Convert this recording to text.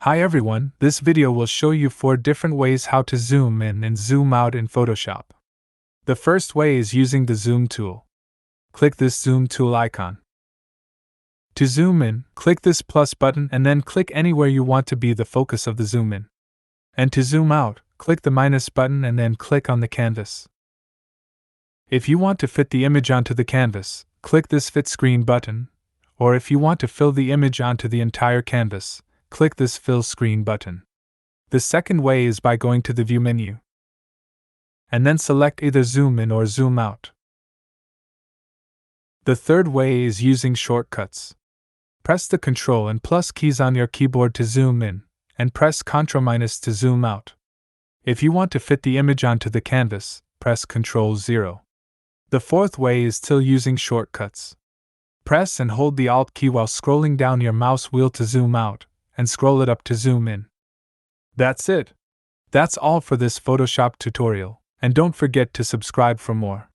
Hi everyone, this video will show you 4 different ways how to zoom in and zoom out in Photoshop. The first way is using the zoom tool. Click this zoom tool icon. To zoom in, click this plus button and then click anywhere you want to be the focus of the zoom in. And to zoom out, click the minus button and then click on the canvas. If you want to fit the image onto the canvas, click this fit screen button, or if you want to fill the image onto the entire canvas, click this Fill Screen button. The second way is by going to the View menu, and then select either Zoom In or Zoom Out. The third way is using shortcuts. Press the Ctrl and plus keys on your keyboard to zoom in, and press Ctrl- to zoom out. If you want to fit the image onto the canvas, press Ctrl-0. The fourth way is still using shortcuts. Press and hold the Alt key while scrolling down your mouse wheel to zoom out, and scroll it up to zoom in. That's it. That's all for this Photoshop tutorial, and don't forget to subscribe for more.